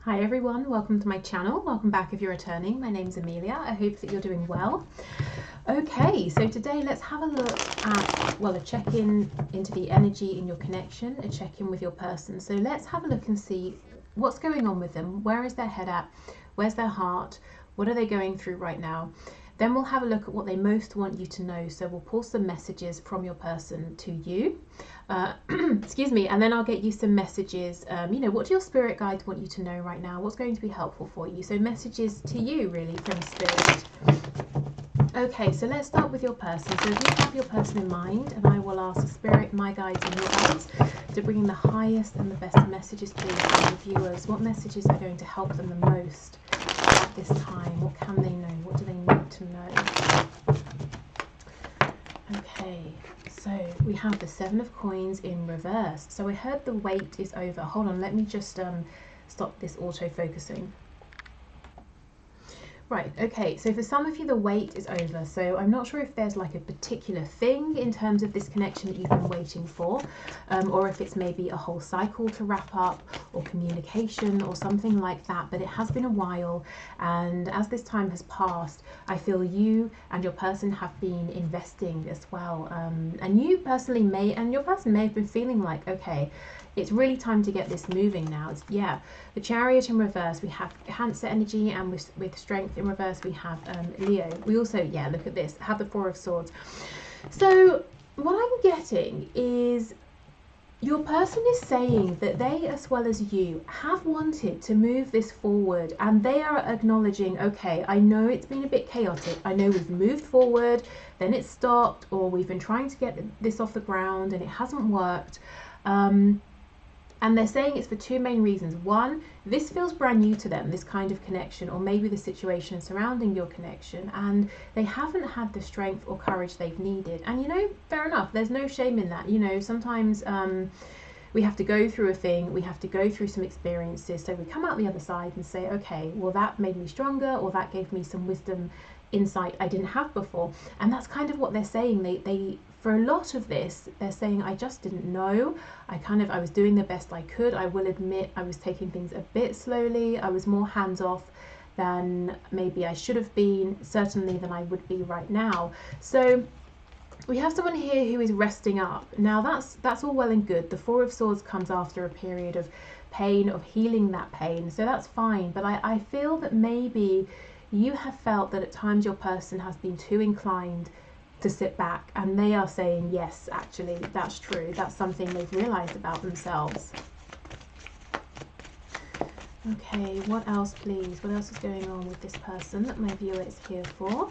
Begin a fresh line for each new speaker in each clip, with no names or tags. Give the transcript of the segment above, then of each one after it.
Hi everyone, welcome to my channel. Welcome back if you're returning. My name's Amelia. I hope that you're doing well. Okay, so today let's have a look at, well, a check-in into the energy in your connection, a check-in with your person. So let's have a look and see what's going on with them. Where is their head at? Where's their heart? What are they going through right now? Then we'll have a look at what they most want you to know. So we'll pull some messages from your person to you. Excuse me, and then I'll get you some messages. What do your spirit guides want you to know right now? What's going to be helpful for you? So messages to you, really, from spirit. Okay, so let's start with your person. So if you have your person in mind, and I will ask spirit, my guides, and your guides to bring in the highest and the best messages, please, for the viewers. What messages are going to help them the most at this time? What can they know? What do they need to know? Okay, so we have the Seven of Coins in reverse. So I heard the wait is over. Hold on, let me just stop this auto-focusing. Right, okay, so for some of you the wait is over, so I'm not sure if there's like a particular thing in terms of this connection that you've been waiting for, or if it's maybe a whole cycle to wrap up, or communication, or something like that, but it has been a while, and as this time has passed, I feel you and your person have been investing as well, and you personally may, and your person may have been feeling like, okay, it's really time to get this moving now. The Chariot in reverse, we have Cancer energy, and with Strength in reverse, we have Leo. We also, look at this, have the Four of Swords. So what I'm getting is your person is saying that they, as well as you, have wanted to move this forward, and they are acknowledging, okay, I know it's been a bit chaotic. I know we've moved forward, then it stopped, or we've been trying to get this off the ground and it hasn't worked. And they're saying it's for two main reasons. One, this feels brand new to them, this kind of connection, or maybe the situation surrounding your connection, and they haven't had the strength or courage they've needed. And fair enough, there's no shame in that. Sometimes we have to go through a thing, we have to go through some experiences, so we come out the other side and say, okay, well, that made me stronger, or that gave me some wisdom, insight I didn't have before. And that's kind of what they're saying. They for a lot of this, they're saying, I just didn't know. I was doing the best I could. I will admit I was taking things a bit slowly. I was more hands-off than maybe I should have been, certainly than I would be right now. So we have someone here who is resting up. Now that's all well and good. The Four of Swords comes after a period of pain, of healing that pain. So that's fine. But I feel that maybe you have felt that at times your person has been too inclined to sit back, and they are saying, yes, actually, that's true. That's something they've realized about themselves. Okay, what else, please? What else is going on with this person that my viewer is here for?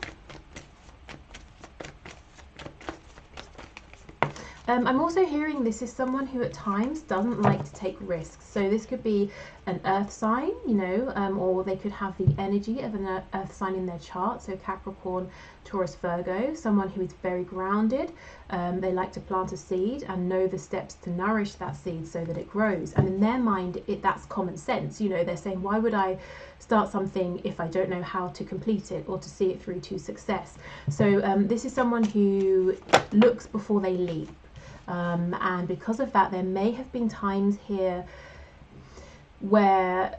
I'm also hearing this is someone who at times doesn't like to take risks. So this could be an earth sign, or they could have the energy of an earth sign in their chart. So Capricorn, Taurus, Virgo, someone who is very grounded. They like to plant a seed and know the steps to nourish that seed so that it grows. And in their mind, that's common sense. They're saying, why would I start something if I don't know how to complete it or to see it through to success? So this is someone who looks before they leap. And because of that, there may have been times here where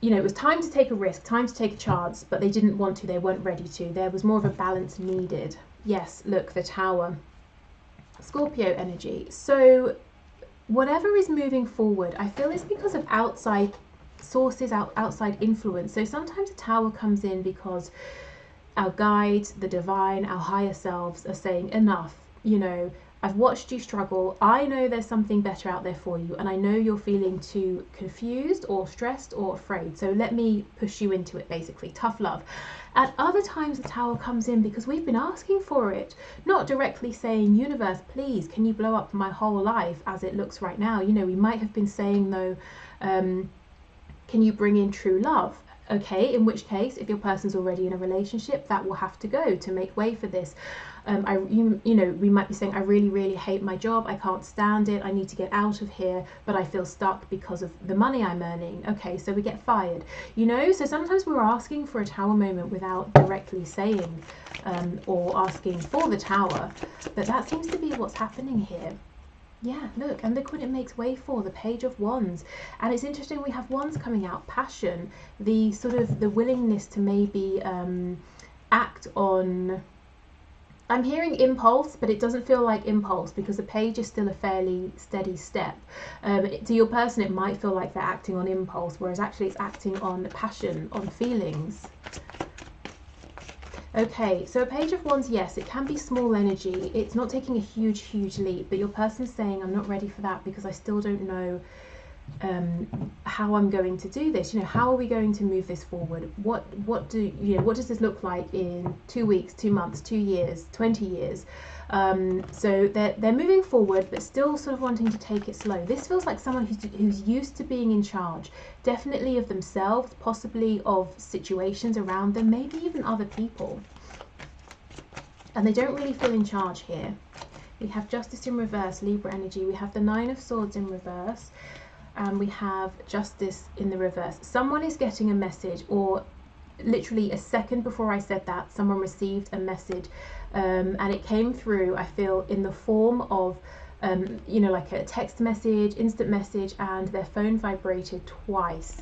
it was time to take a risk, time to take a chance, but they didn't want to, they weren't ready to. There was more of a balance needed. Yes, look, the Tower, Scorpio energy. So whatever is moving forward, I feel it's because of outside sources, outside influence. So sometimes the Tower comes in because our guides, the divine, our higher selves are saying, enough, I've watched you struggle. I know there's something better out there for you, and I know you're feeling too confused or stressed or afraid. So let me push you into it, basically. Tough love. At other times, the Tower comes in because we've been asking for it, not directly saying, universe, please, can you blow up my whole life as it looks right now? We might have been saying, though, can you bring in true love? Okay, in which case, if your person's already in a relationship, that will have to go to make way for this. We might be saying, I really, really hate my job. I can't stand it. I need to get out of here, but I feel stuck because of the money I'm earning. Okay, so we get fired, So sometimes we're asking for a Tower moment without directly saying or asking for the Tower, but that seems to be what's happening here. Yeah, look, and look what it makes way for, the Page of Wands. And it's interesting, we have wands coming out, passion, the sort of the willingness to maybe act on, I'm hearing impulse, but it doesn't feel like impulse because the page is still a fairly steady step. To your person, it might feel like they're acting on impulse, whereas actually it's acting on passion, on feelings. Okay, so a Page of Wands, yes, it can be small energy. It's not taking a huge leap, but your person's saying, I'm not ready for that because I still don't know how I'm going to do this. You know, how are we going to move this forward? What does this look like in 2 weeks, 2 months, 2 years, 20 years? So they're moving forward, but still sort of wanting to take it slow. This feels like someone who's used to being in charge, definitely of themselves, possibly of situations around them, maybe even other people. And they don't really feel in charge here. We have Justice in reverse, Libra energy. We have the Nine of Swords in reverse. And we have Justice in the reverse. Someone is getting a message, or literally a second before I said that, someone received a message, and it came through, I feel, in the form of like a text message, instant message, and their phone vibrated twice,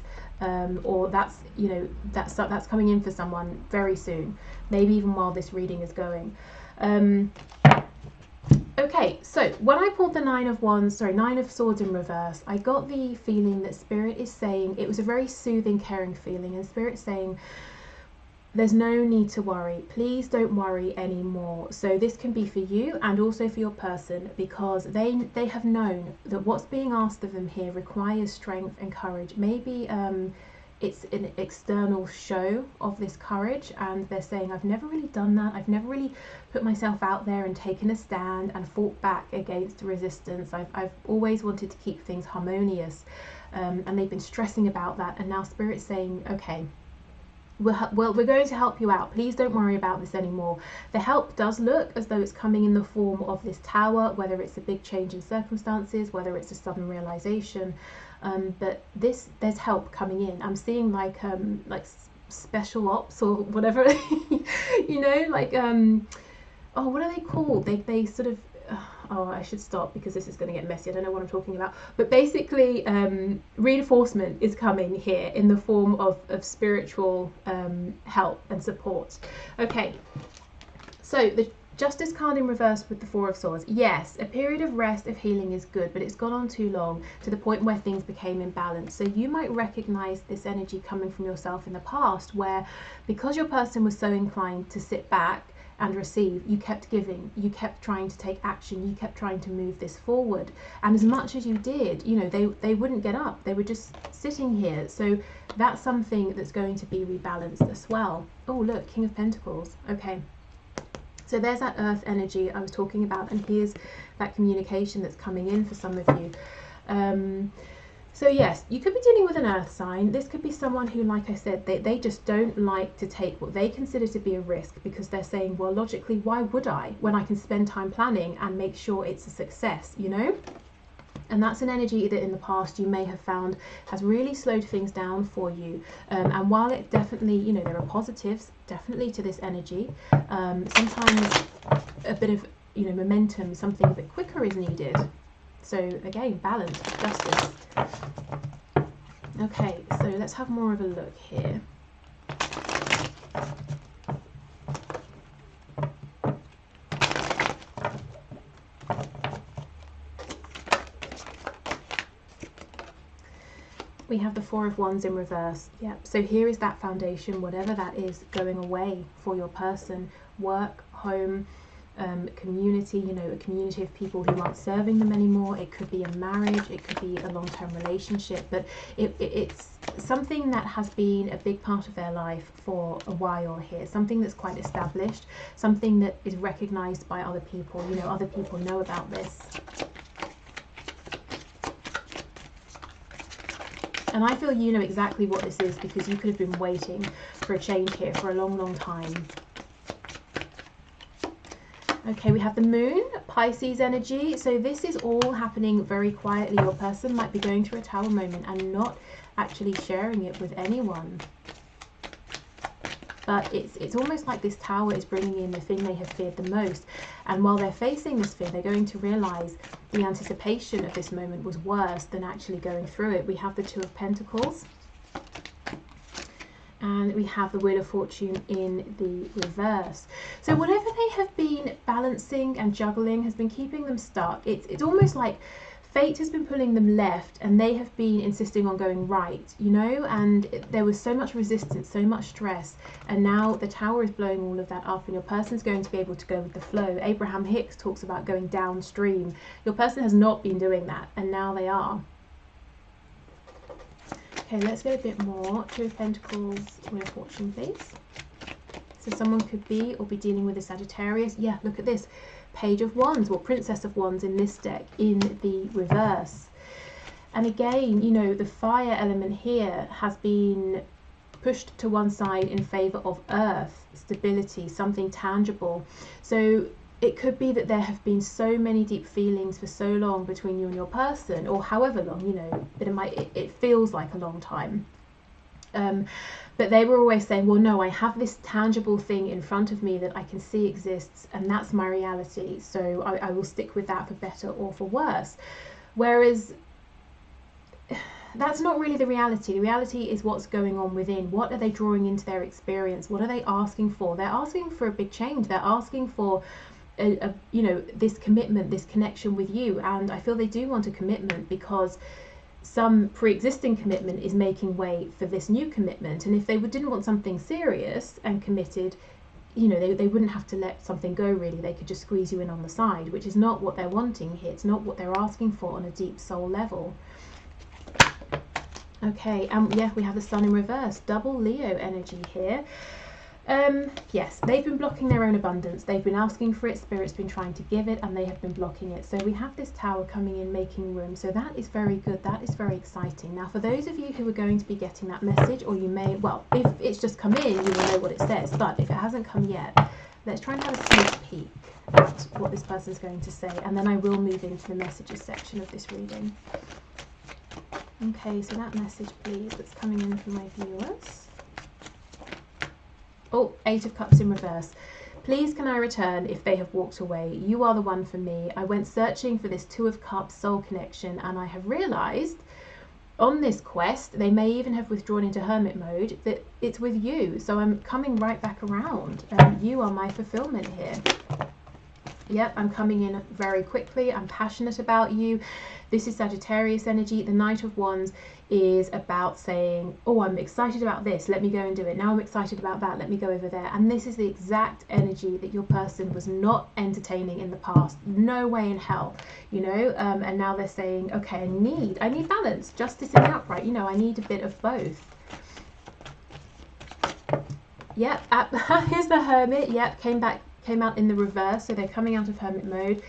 or that's coming in for someone very soon, maybe even while this reading is going. Okay, so when I pulled the Nine of Swords in reverse, I got the feeling that Spirit is saying, it was a very soothing, caring feeling, and Spirit saying, there's no need to worry. Please don't worry anymore. So this can be for you and also for your person, because they have known that what's being asked of them here requires strength and courage. Maybe it's an external show of this courage, and they're saying, I've never really done that. I've never really put myself out there and taken a stand and fought back against resistance. I've always wanted to keep things harmonious, and they've been stressing about that. And now Spirit's saying, okay, we're going to help you out. Please don't worry about this anymore. The help does look as though it's coming in the form of this Tower, whether it's a big change in circumstances, whether it's a sudden realization. But there's help coming in. I'm seeing like special ops or whatever, what are they called? They sort of, I should stop because this is going to get messy. I don't know what I'm talking about. But basically, reinforcement is coming here in the form of spiritual help and support. Okay, so the Justice card in reverse with the Four of Swords. Yes, a period of rest, of healing is good, but it's gone on too long to the point where things became imbalanced. So you might recognize this energy coming from yourself in the past, where because your person was so inclined to sit back and receive, you kept giving, you kept trying to take action, you kept trying to move this forward. And as much as you did, they wouldn't get up, they were just sitting here. So that's something that's going to be rebalanced as well. Oh, look, King of Pentacles. Okay. So there's that earth energy I was talking about, and here's that communication that's coming in for some of you. So yes, you could be dealing with an earth sign. This could be someone who, like I said, they just don't like to take what they consider to be a risk, because they're saying, well, logically, why would I when I can spend time planning and make sure it's a success, And that's an energy that in the past you may have found has really slowed things down for you. And while it definitely, there are positives definitely to this energy, sometimes a bit of, momentum, something a bit quicker is needed. So again, balance, justice. Okay, so let's have more of a look here. We have the Four of Wands in reverse. Yeah, so here is that foundation, whatever that is, going away for your person. Work, home, community, a community of people who aren't serving them anymore. It could be a marriage, it could be a long-term relationship, but it's something that has been a big part of their life for a while here, something that's quite established, something that is recognized by other people. Other people know about this. And I feel you know exactly what this is, because you could have been waiting for a change here for a long time. Okay, we have the Moon, Pisces energy. So this is all happening very quietly. Your person might be going through a Tower moment and not actually sharing it with anyone. but it's almost like this Tower is bringing in the thing they have feared the most. And while they're facing this fear, they're going to realize the anticipation of this moment was worse than actually going through it. We have the Two of Pentacles, and we have the Wheel of Fortune in the reverse. So whatever they have been balancing and juggling has been keeping them stuck. It's almost like fate has been pulling them left and they have been insisting on going right, you know, and there was so much resistance, so much stress, and now the Tower is blowing all of that up, and your person's going to be able to go with the flow. Abraham Hicks talks about going downstream. Your person has not been doing that, and now they are. Okay, let's get a bit more. Two of Pentacles, Wheel of Fortune, please. So someone could be or be dealing with a Sagittarius. Yeah, look at this. Page of Wands, or Princess of Wands in this deck, in the reverse. And again, you know, the fire element here has been pushed to one side in favor of earth, stability, something tangible. So it could be that there have been so many deep feelings for so long between you and your person, or however long, you know, it feels like a long time. But they were always saying, well, no, I have this tangible thing in front of me that I can see exists, and that's my reality. So I will stick with that for better or for worse. Whereas that's not really the reality. The reality is what's going on within. What are they drawing into their experience? What are they asking for? They're asking for a big change. They're asking for you know, this commitment, this connection with you. And I feel they do want a commitment because some pre-existing commitment is making way for this new commitment. And if they didn't want something serious and committed, you know, they wouldn't have to let something go, really. They could just squeeze you in on the side, which is not what they're wanting here. It's not what they're asking for on a deep soul level. Okay, yeah, we have the Sun in reverse, double Leo energy here. Yes, they've been blocking their own abundance. They've been asking for it, Spirit's been trying to give it, and they have been blocking it. So we have this Tower coming in, making room. So that is very good. That is very exciting. Now, for those of you who are going to be getting that message, or you may, well, if it's just come in, you will know what it says. But if it hasn't come yet, let's try and have a sneak peek at what this person's going to say. And then I will move into the messages section of this reading. Okay, so that message, please, that's coming in from my viewers. Oh, Eight of Cups in reverse. Please can I return if they have walked away? You are the one for me. I went searching for this Two of Cups soul connection, and I have realized on this quest, they may even have withdrawn into hermit mode, that it's with you. So I'm coming right back around. You are my fulfillment here. Yep, I'm coming in very quickly. I'm passionate about you. This is Sagittarius energy. The Knight of Wands is about saying, oh, I'm excited about this, let me go and do it. Now I'm excited about that, let me go over there. And this is the exact energy that your person was not entertaining in the past. No way in hell, you know. And now they're saying, okay, I need balance, justice in the upright, you know, I need a bit of both. Yep, here's the Hermit. Yep, came out in the reverse, so they're coming out of hermit mode.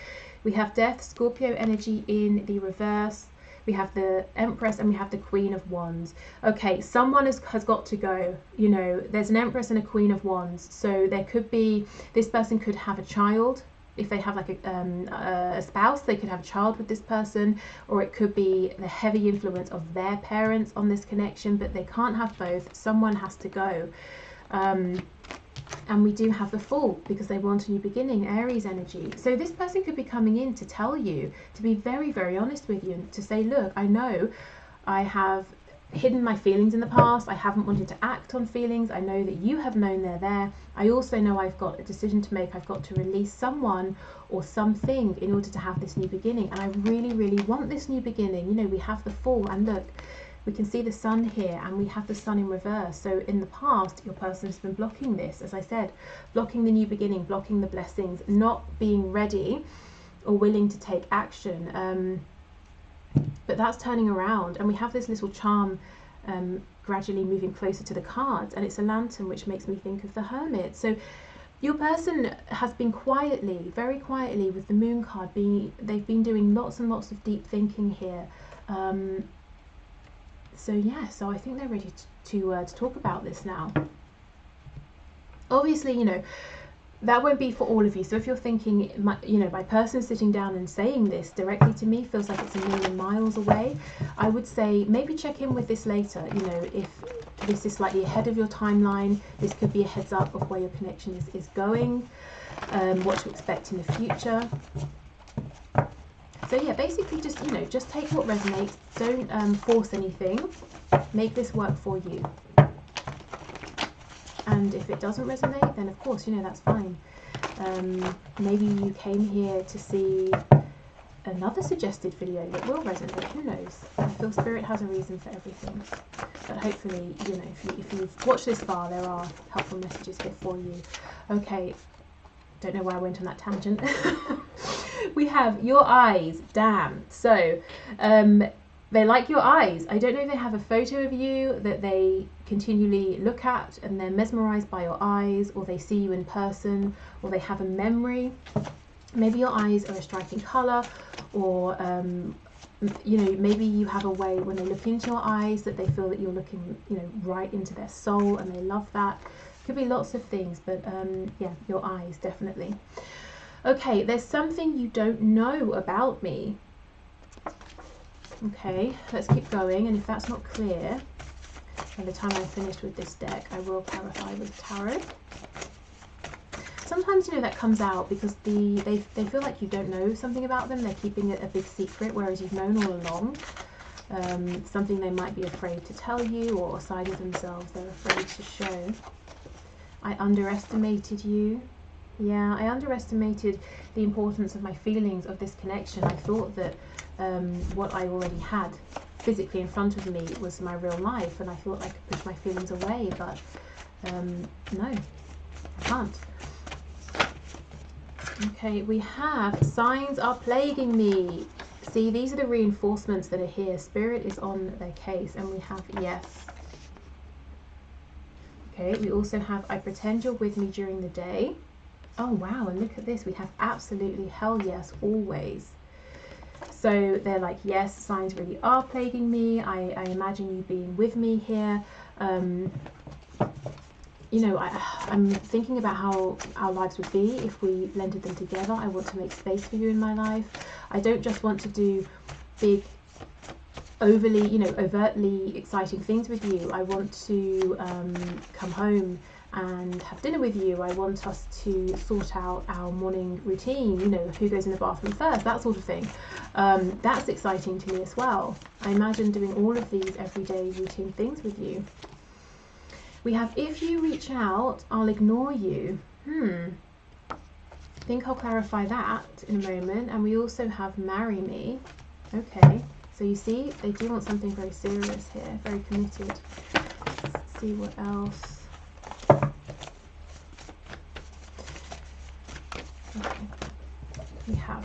We have Death, Scorpio energy in the reverse. We have the Empress, and we have the Queen of Wands. Okay, someone has got to go. You know, there's an Empress and a Queen of Wands. So there could be, this person could have a child. If they have like a spouse, they could have a child with this person. Or it could be the heavy influence of their parents on this connection. But they can't have both. Someone has to go. And we do have the Fool because they want a new beginning, Aries energy. So this person could be coming in to tell you, to be very, very honest with you, and to say, look, I know I have hidden my feelings in the past. I haven't wanted to act on feelings. I know that you have known they're there. I also know I've got a decision to make. I've got to release someone or something in order to have this new beginning. And I really, really want this new beginning. You know, we have the Fool, and look, we can see the Sun here, and we have the Sun in reverse. So in the past, your person has been blocking this, as I said, blocking the new beginning, blocking the blessings, not being ready or willing to take action. But that's turning around, and we have this little charm gradually moving closer to the cards, and it's a lantern, which makes me think of the Hermit. So your person has been quietly, very quietly, with the Moon card, they've been doing lots and lots of deep thinking here. So yeah, so I think they're ready to talk about this now. Obviously, you know, that won't be for all of you. So if you're thinking, you know, my person sitting down and saying this directly to me feels like it's a million miles away, I would say maybe check in with this later. You know, if this is slightly ahead of your timeline. This could be a heads up of where your connection is going, what to expect in the future. So yeah, basically just, you know, just take what resonates. Don't force anything. Make this work for you. And if it doesn't resonate, then of course, you know, that's fine. Maybe you came here to see another suggested video that will resonate. Who knows? I feel Spirit has a reason for everything. But hopefully, you know, if you've watched this far, there are helpful messages here for you. Okay, don't know why I went on that tangent. We have your eyes. Damn. So, they like your eyes. I don't know if they have a photo of you that they continually look at and they're mesmerized by your eyes, or they see you in person, or they have a memory. Maybe your eyes are a striking color, or you know, maybe you have a way when they look into your eyes that they feel that you're looking, you know, right into their soul, and they love that. Could be lots of things, but yeah, your eyes definitely. Okay, there's something you don't know about me. Okay, let's keep going, and if that's not clear, by the time I'm finished with this deck, I will clarify with tarot. Sometimes, you know, that comes out because they feel like you don't know something about them. They're keeping it a big secret, whereas you've known all along. Something they might be afraid to tell you, or a side of themselves they're afraid to show. I underestimated you. Yeah, I underestimated the importance of my feelings of this connection. I thought that what I already had physically in front of me was my real life, and I thought I could push my feelings away, but no, I can't. Okay, we have signs are plaguing me. See, these are the reinforcements that are here. Spirit is on their case, and we have yes. Okay, we also have I pretend you're with me during the day. Oh wow, and look at this, we have absolutely hell yes, always. So they're like, yes, signs really are plaguing me. I imagine you being with me here. You know, I'm thinking about how our lives would be if we blended them together. I want to make space for you in my life. I don't just want to do big, overly, you know, overtly exciting things with you. I want to come home and have dinner with you. I want us to sort out our morning routine, you know, who goes in the bathroom first, that sort of thing. That's exciting to me as well. I imagine doing all of these everyday routine things with you. We have if you reach out, I'll ignore you. I think I'll clarify that in a moment. And we also have marry me. Okay, so you see, they do want something very serious here, very committed. Let's see what else. Okay. We have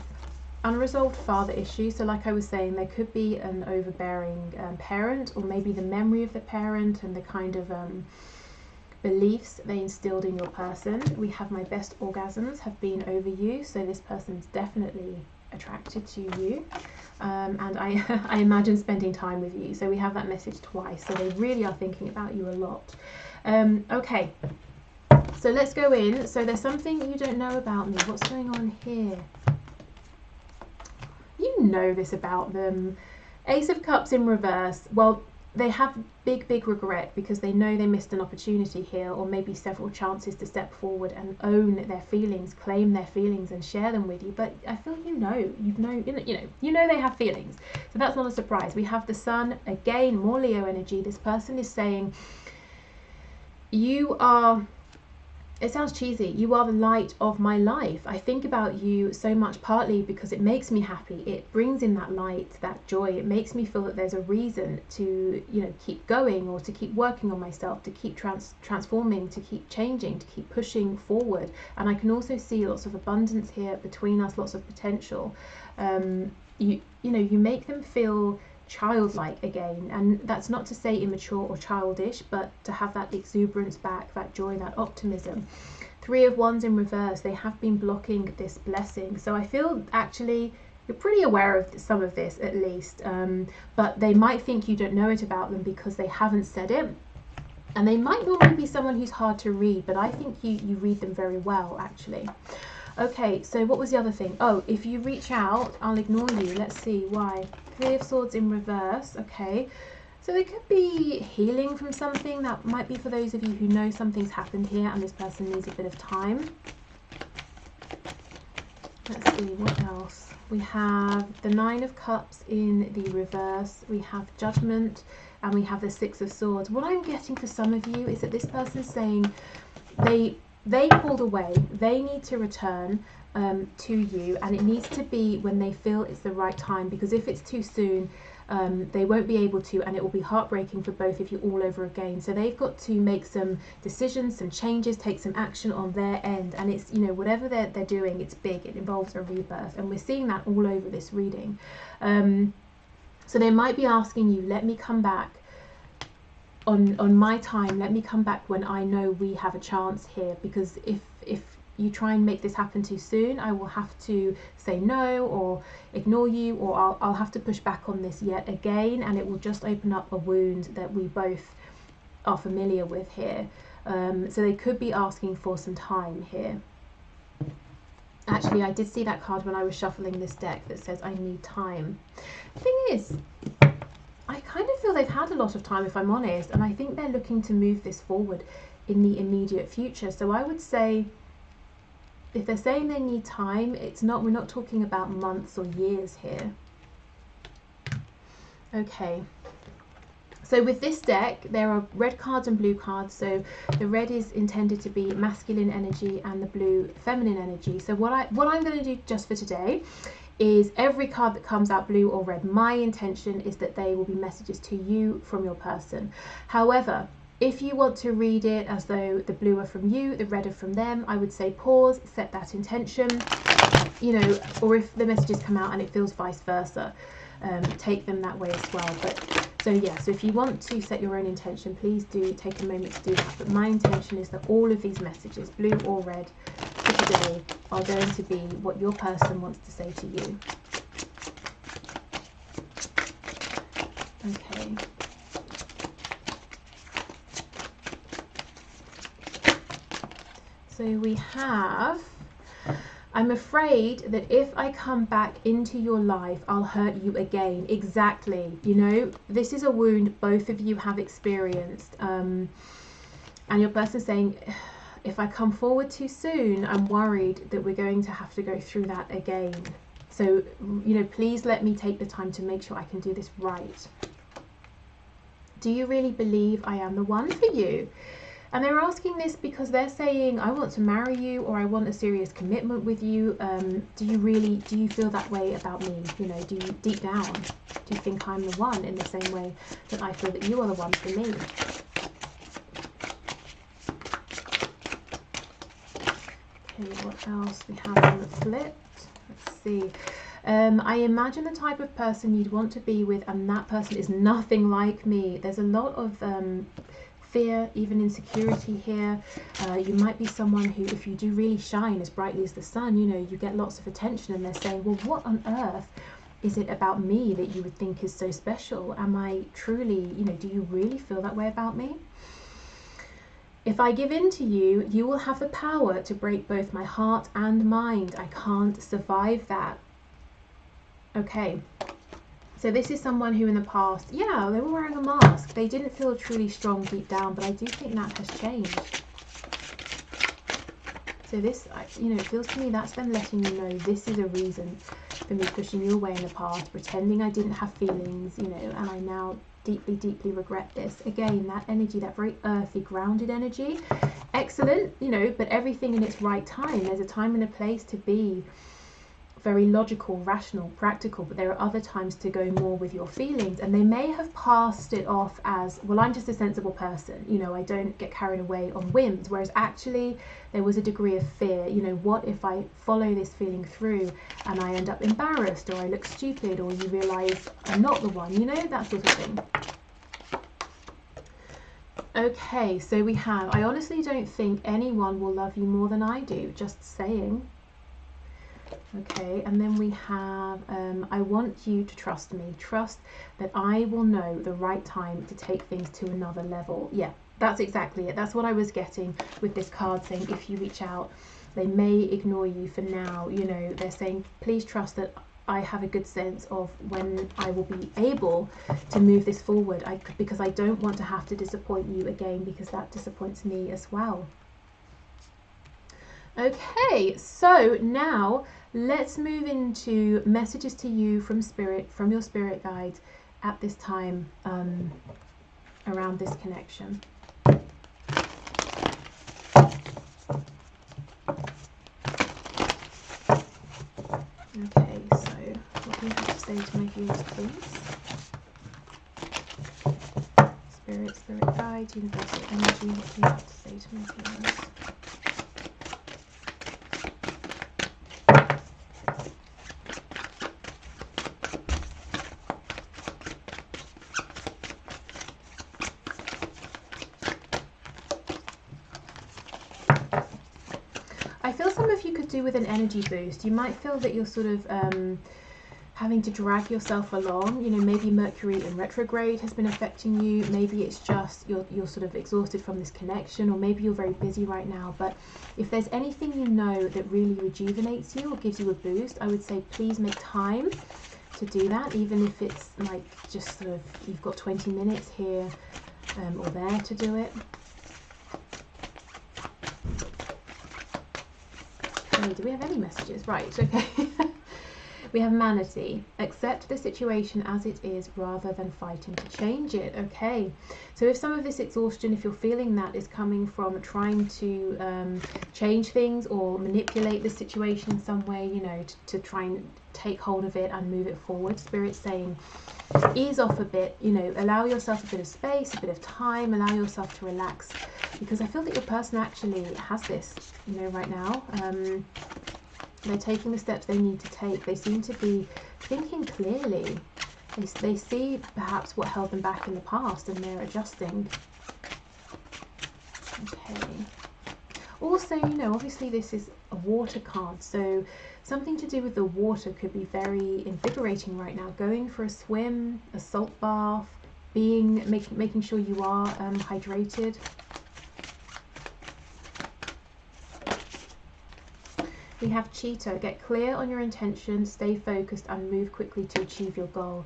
unresolved father issues. So like I was saying, there could be an overbearing parent, or maybe the memory of the parent and the kind of beliefs they instilled in your person. We have my best orgasms have been over you, so this person's definitely attracted to you, and I imagine spending time with you. So we have that message twice, so they really are thinking about you a lot. Okay, so let's go in. So there's something you don't know about me. What's going on here? You know this about them. Ace of Cups in reverse. Well, they have big regret because they know they missed an opportunity here, or maybe several chances to step forward and own their feelings, claim their feelings and share them with you. But I feel you know they have feelings. So that's not a surprise. We have the Sun, again, more Leo energy. This person is saying you are, it sounds cheesy, you are the light of my life. I think about you so much, partly because it makes me happy. It brings in that light, that joy. It makes me feel that there's a reason to, you know, keep going, or to keep working on myself, to keep transforming, to keep changing, to keep pushing forward. And I can also see lots of abundance here between us, lots of potential. You know, you make them feel childlike again, and that's not to say immature or childish, but to have that exuberance back, that joy, that optimism. 3 of Wands in reverse, they have been blocking this blessing. So I feel actually you're pretty aware of some of this, at least, but they might think you don't know it about them because they haven't said it. And they might normally be someone who's hard to read, but I think you read them very well, actually. Okay, so what was the other thing? Oh, if you reach out, I'll ignore you. Let's see why. 3 of Swords in reverse. Okay, So there could be healing from something. That might be for those of you who know something's happened here and this person needs a bit of time. Let's see, what else? We have the Nine of Cups in the reverse. We have Judgment and we have the Six of Swords. What I'm getting for some of you is that this person's saying they pulled away. They need to return to you, and it needs to be when they feel it's the right time, because if it's too soon, they won't be able to, and it will be heartbreaking for both of you all over again. So they've got to make some decisions, some changes, take some action on their end, and it's, you know, whatever they're doing, it's big. It involves a rebirth, and we're seeing that all over this reading. So they might be asking you, let me come back on my time, let me come back when I know we have a chance here, because if you try and make this happen too soon, I will have to say no or ignore you, or I'll have to push back on this yet again, and it will just open up a wound that we both are familiar with here. So they could be asking for some time here. Actually, I did see that card when I was shuffling this deck that says I need time. The thing is, I kind of feel they've had a lot of time, if I'm honest, and I think they're looking to move this forward in the immediate future. So I would say, if they're saying they need time, we're not talking about months or years here. Okay. So with this deck, there are red cards and blue cards. So the red is intended to be masculine energy and the blue feminine energy. So what I'm going to do just for today is every card that comes out blue or red, my intention is that they will be messages to you from your person. However, if you want to read it as though the blue are from you, the red are from them, I would say pause, set that intention, you know, or if the messages come out and it feels vice versa, take them that way as well. But so yeah, so if you want to set your own intention, please do take a moment to do that. But my intention is that all of these messages, blue or red, for today are going to be what your person wants to say to you. Okay. So we have, I'm afraid that if I come back into your life, I'll hurt you again. Exactly. You know, this is a wound both of you have experienced. And your person's saying, if I come forward too soon, I'm worried that we're going to have to go through that again. So, you know, please let me take the time to make sure I can do this right. Do you really believe I am the one for you? And they're asking this because they're saying, I want to marry you, or I want a serious commitment with you. Do you feel that way about me? You know, do you, deep down, do you think I'm the one in the same way that I feel that you are the one for me? Okay, what else we have on the flip? Let's see. I imagine the type of person you'd want to be with, and that person is nothing like me. There's a lot of fear, even insecurity here. You might be someone who, if you do really shine as brightly as the sun, you know, you get lots of attention, and they're saying, well, what on earth is it about me that you would think is so special? Am I truly, you know, do you really feel that way about me? If I give in to you, you will have the power to break both my heart and mind. I can't survive that. Okay. So this is someone who in the past, yeah, they were wearing a mask. They didn't feel truly strong deep down, but I do think that has changed. So this, you know, it feels to me that's them letting you know this is a reason for me pushing you away in the past, pretending I didn't have feelings, you know, and I now deeply, deeply regret this. Again, that energy, that very earthy, grounded energy, excellent, you know, but everything in its right time. There's a time and a place to be very logical, rational, practical, but there are other times to go more with your feelings, and they may have passed it off as, well, I'm just a sensible person, you know, I don't get carried away on whims, whereas actually there was a degree of fear, you know, what if I follow this feeling through and I end up embarrassed, or I look stupid, or you realise I'm not the one, you know, that sort of thing. Okay, so we have, I honestly don't think anyone will love you more than I do, just saying. Okay, and then we have, I want you to trust me. Trust that I will know the right time to take things to another level. Yeah, that's exactly it. That's what I was getting with this card, saying if you reach out, they may ignore you for now. You know, they're saying, please trust that I have a good sense of when I will be able to move this forward, because I don't want to have to disappoint you again, because that disappoints me as well. Okay, so now let's move into messages to you from spirit, from your spirit guides at this time, around this connection. Okay, so what do you have to say to my viewers, please? Spirit guide, universal energy, what do you have to say to my viewers? I feel some of you could do with an energy boost. You might feel that you're sort of having to drag yourself along. You know, maybe Mercury in retrograde has been affecting you. Maybe it's just you're sort of exhausted from this connection, or maybe you're very busy right now. But if there's anything you know that really rejuvenates you or gives you a boost, I would say please make time to do that, even if it's like just sort of you've got 20 minutes here or there to do it. Do we have any messages? Right, okay. We have Manatee. Accept the situation as it is rather than fighting to change it. Okay, so if some of this exhaustion, if you're feeling that, is coming from trying to change things or manipulate the situation in some way, you know, to try and take hold of it and move it forward, Spirit's saying ease off a bit, you know, allow yourself a bit of space, a bit of time, allow yourself to relax, because I feel that your person actually has this, you know, right now. They're taking the steps they need to take. They seem to be thinking clearly. They see perhaps what held them back in the past, and they're adjusting. Okay. Also, you know, obviously this is a water card, so something to do with the water could be very invigorating right now. Going for a swim, a salt bath, making sure you are hydrated. We have Cheetah. Get clear on your intentions, stay focused, and move quickly to achieve your goal.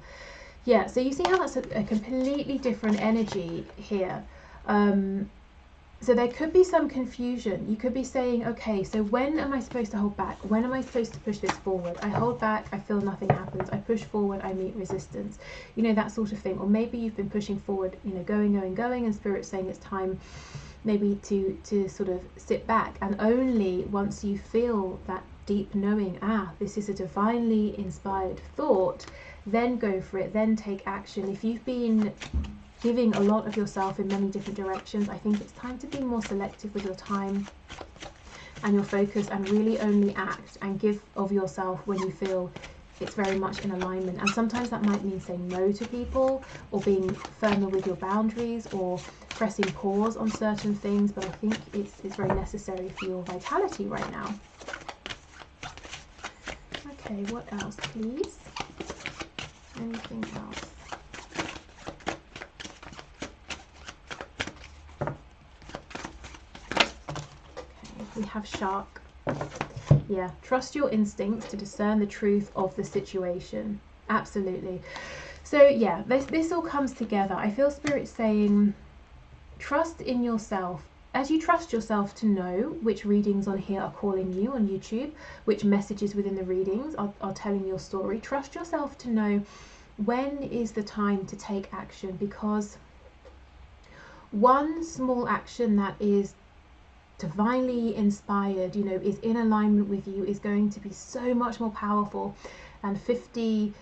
Yeah, so you see how that's a completely different energy here. So there could be some confusion. You could be saying, okay, so when am I supposed to hold back? When am I supposed to push this forward? I hold back, I feel nothing happens. I push forward, I meet resistance. You know, that sort of thing. Or maybe you've been pushing forward, you know, going, and Spirit's saying it's time maybe to sort of sit back, and only once you feel that deep knowing, this is a divinely inspired thought, then go for it, then take action. If you've been giving a lot of yourself in many different directions, I think it's time to be more selective with your time and your focus, and really only act and give of yourself when you feel it's very much in alignment. And sometimes that might mean saying no to people, or being firmer with your boundaries, or pressing pause on certain things, but I think it's very necessary for your vitality right now. Okay, what else, please? Anything else? Okay, we have Shark. Yeah, trust your instincts to discern the truth of the situation. Absolutely. So yeah, this all comes together. I feel Spirit saying, trust in yourself. As you trust yourself to know which readings on here are calling you on YouTube, which messages within the readings are telling your story, trust yourself to know when is the time to take action, because one small action that is divinely inspired, you know, is in alignment with you, is going to be so much more powerful than 50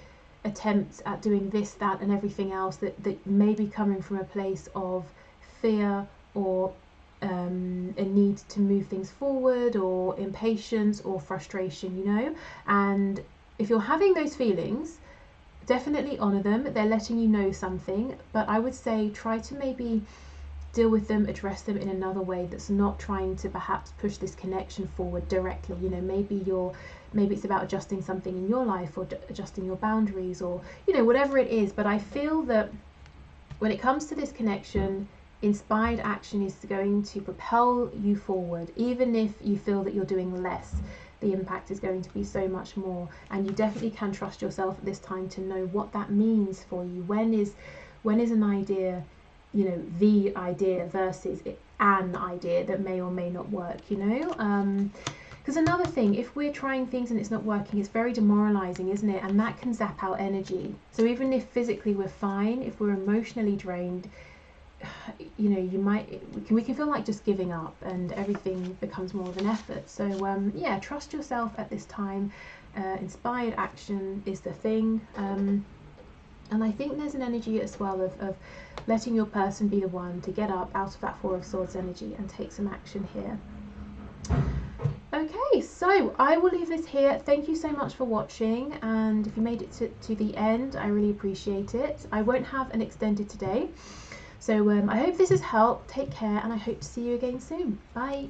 attempts at doing this, that, and everything else that may be coming from a place of fear, or a need to move things forward, or impatience, or frustration, you know. And if you're having those feelings, definitely honor them. They're letting you know something, but I would say try to maybe deal with them, address them in another way that's not trying to perhaps push this connection forward directly. You know, maybe it's about adjusting something in your life, or adjusting your boundaries, or, you know, whatever it is. But I feel that when it comes to this connection, inspired action is going to propel you forward, even if you feel that you're doing less the impact is going to be so much more. And you definitely can trust yourself at this time to know what that means for you. When is an idea, you know, the idea versus an idea that may or may not work, you know? Because another thing, if we're trying things and it's not working, it's very demoralizing, isn't it? And that can zap our energy. So even if physically we're fine, if we're emotionally drained, you know, we can feel like just giving up, and everything becomes more of an effort. So yeah, trust yourself at this time. Inspired action is the thing. And I think there's an energy as well of letting your person be the one to get up out of that Four of Swords energy and take some action here. Okay, so I will leave this here. Thank you so much for watching, and if you made it to the end, I really appreciate it. I won't have an extended today. So I hope this has helped. Take care, and I hope to see you again soon. Bye.